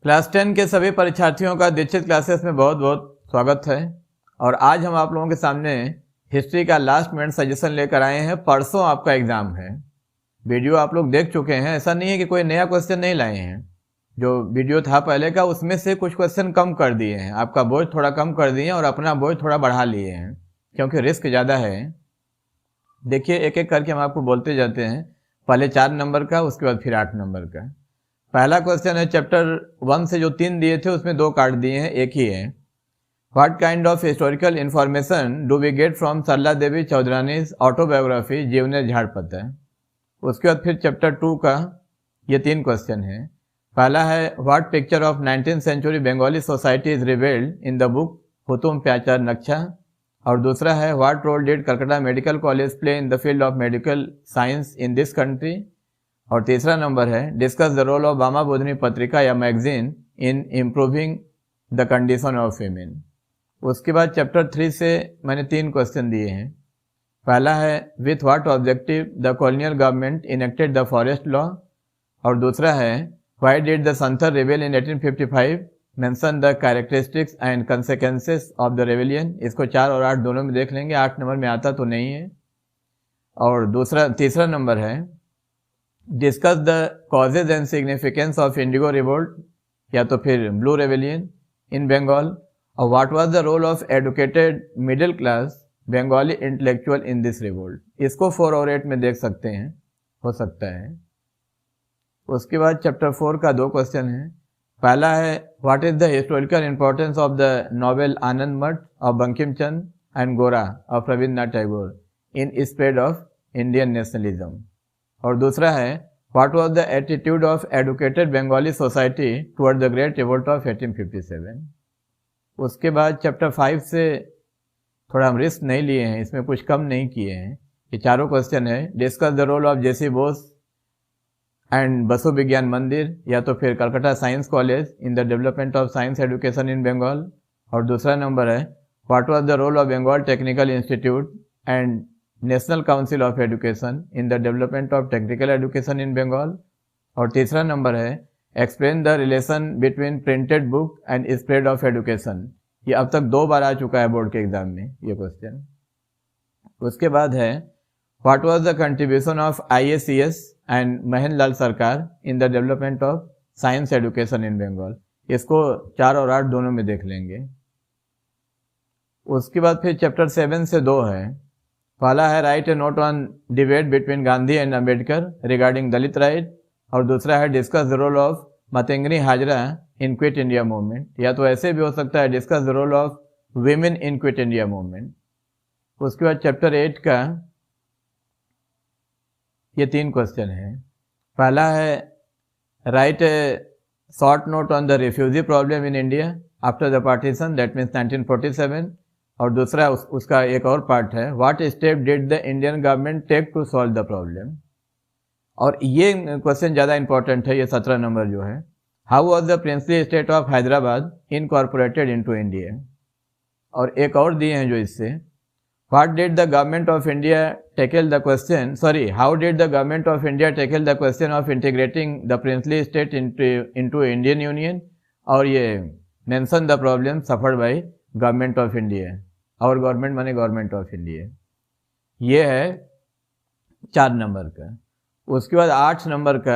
Class 10 के सभी परीक्षार्थियों का दीक्षित क्लासेस में बहुत बहुत स्वागत है। और आज हम आप लोगों के सामने हिस्ट्री का लास्ट मिनट सजेशन लेकर आए हैं। परसों आपका एग्जाम है। वीडियो आप लोग देख चुके हैं, ऐसा नहीं है कि कोई नया क्वेश्चन नहीं लाए हैं। जो वीडियो था पहले का उसमें से कुछ क्वेश्चन कम कर दिए हैं, आपका बोझ थोड़ा कम कर दिए हैं और अपना बोझ थोड़ा बढ़ा लिए हैं क्योंकि रिस्क ज़्यादा है। देखिए एक एक करके हम आपको बोलते जाते हैं। पहले 4 नंबर का, उसके बाद फिर 8 नंबर का। पहला क्वेश्चन है चैप्टर 1 से जो 3 दिए थे उसमें 2 काट दिए हैं, एक ही है। What kind of historical information do we get from Sarala Devi Chaudhurani's autobiography Jibaner Jharapata है। उसके बाद फिर चैप्टर 2 का ये 3 क्वेश्चन है। पहला है what picture of 19th century Bengali society is revealed in the book Hutom Pyachar Naksha. और दूसरा है what role did Calcutta medical college play in the field of medical science in this country. और तीसरा नंबर है डिस्कस द रोल ऑफ बामा बोधनी पत्रिका या magazine in improving the condition of women. उसके बाद चैप्टर 3 से मैंने 3 क्वेश्चन दिए हैं। पहला है with what objective the colonial government enacted the forest law. और दूसरा है why did the Santhal rebel in 1855 mention the characteristics and consequences of the rebellion. इसको 4 और 8 दोनों में देख लेंगे, 8 नंबर में आता तो नहीं है। और तीसरा नंबर है discuss the causes and significance of indigo revolt या तो फिर ब्लू रेबेलियन इन बंगाल। और what was the role of educated middle class Bengali intellectual in this revolt. इसको 4 और 8 में देख सकते हैं, हो सकता है। उसके बाद चैप्टर 4 का 2 क्वेश्चन है। पहला है what is the historical importance of the novel Anand Math of Bankim Chandra and Gora of Rabindranath Tagore in spread of Indian nationalism. और दूसरा है what was the attitude of educated Bengali society toward the great revolt of 1857। उसके बाद chapter 5 से थोड़ा हम रिस्क नहीं लिए हैं, इसमें कुछ कम नहीं किए हैं। ये चारों क्वेश्चन है discuss the role of JC Bose and Basu Vigyan Mandir या तो फिर Calcutta Science College in the development of science education in Bengal. और दूसरा नंबर है what was the role of Bengal Technical Institute and National Council of Education in the development of technical education in Bengal. और तीसरा number है explain the relation between printed book and spread of education. ये अब तक 2 बार आ चुका है board के exam में ये क्वेश्चन। उसके बाद है what was the contribution of IACS and Mahendra Lal Sarkar in the development of science education in Bengal. इसको 4 और 8 दोनों में देख लेंगे। उसके बाद फिर चैप्टर 7 से 2 है। पहला है write a note on debate between Gandhi and Ambedkar regarding Dalit right. और दूसरा है discuss the role of Matangini Hazra in quit India movement या तो ऐसे भी हो सकता है discuss the role of women in quit India movement. उसके बाद चैप्टर 8 का ये 3 क्वेश्चन है। पहला है write a short note on the refugee problem in India after the partition that means 1947। और दूसरा उसका एक और पार्ट है what step did the Indian government take to solve the problem. और ये क्वेश्चन ज़्यादा इंपॉर्टेंट है, ये 17 नंबर जो है। How was the princely state of Hyderabad incorporated into India. और एक और दिए हैं जो इससे what did the government of India tackle the question how did the government of India tackle the question of integrating the princely state into Indian union. और ये mention the problem suffered by government of India. और government माने government of India. ये है 4 number का। उसके बाद 8 number का।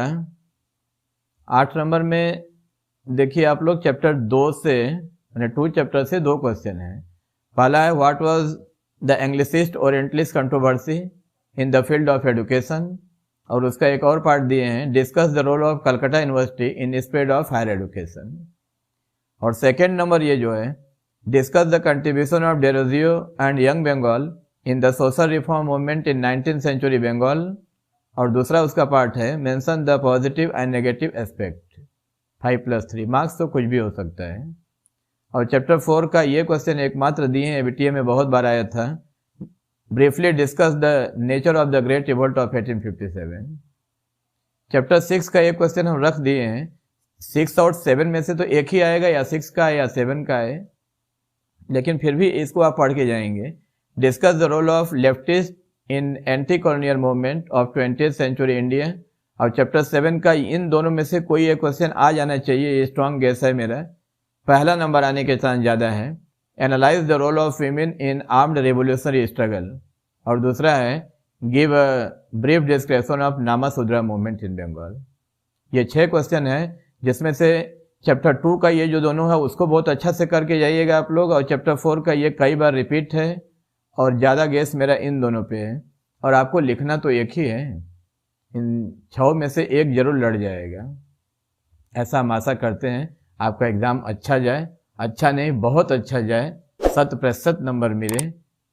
8 नंबर में देखिए आप लोग चैप्टर 2 से यानी 2 चैप्टर से 2 क्वेश्चन है। पहला है what was the anglicist orientalist controversy in the field of education. और उसका एक और पार्ट दिए हैं discuss the role of Calcutta university in spread of higher education. और सेकेंड नंबर ये जो है discuss the contribution of Derozio and young Bengal in the social reform movement in 19th century Bengal. और दूसरा उसका पार्ट है mention the positive and negative aspect. 5+3 marks तो कुछ भी हो सकता है। और चैप्टर 4 का ये क्वेश्चन एकमात्र दिए हैं, BTA में बहुत बार आया था। Briefly discuss the nature of the great revolt of 1857। Chapter 6 का एक क्वेश्चन हम रख दिए हैं। 6 और 7 में से तो एक ही आएगा, या 6 का है या 7 का है, लेकिन फिर भी इसको आप पढ़ के जाएंगे। Discuss the role of leftist in anti colonial movement of 20th century India. और चैप्टर 7 का इन दोनों में से कोई एक क्वेश्चन आ जाना चाहिए, ये स्ट्रॉन्ग गेस है मेरा। पहला नंबर आने के चांस ज़्यादा है। Analyse the role of women in armed revolutionary struggle, और दूसरा है give a brief description of Namasudra movement in Bengal. ये 6 क्वेश्चन है, जिसमें से चैप्टर 2 का ये जो दोनों है उसको बहुत अच्छा से करके जाइएगा आप लोग, और चैप्टर 4 का ये कई बार रिपीट है और ज़्यादा गेस मेरा इन दोनों पे है। और आपको लिखना तो एक ही है, इन 6 में से एक जरूर लड़ जाएगा। ऐसा हम आशा करते हैं आपका एग्ज़ाम अच्छा जाए, अच्छा नहीं बहुत अच्छा जाए, 100% नंबर मिले।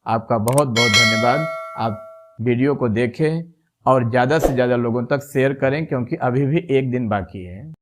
आपका बहुत बहुत धन्यवाद। आप वीडियो को देखें और ज़्यादा से ज़्यादा लोगों तक शेयर करें, क्योंकि अभी भी एक दिन बाकी है।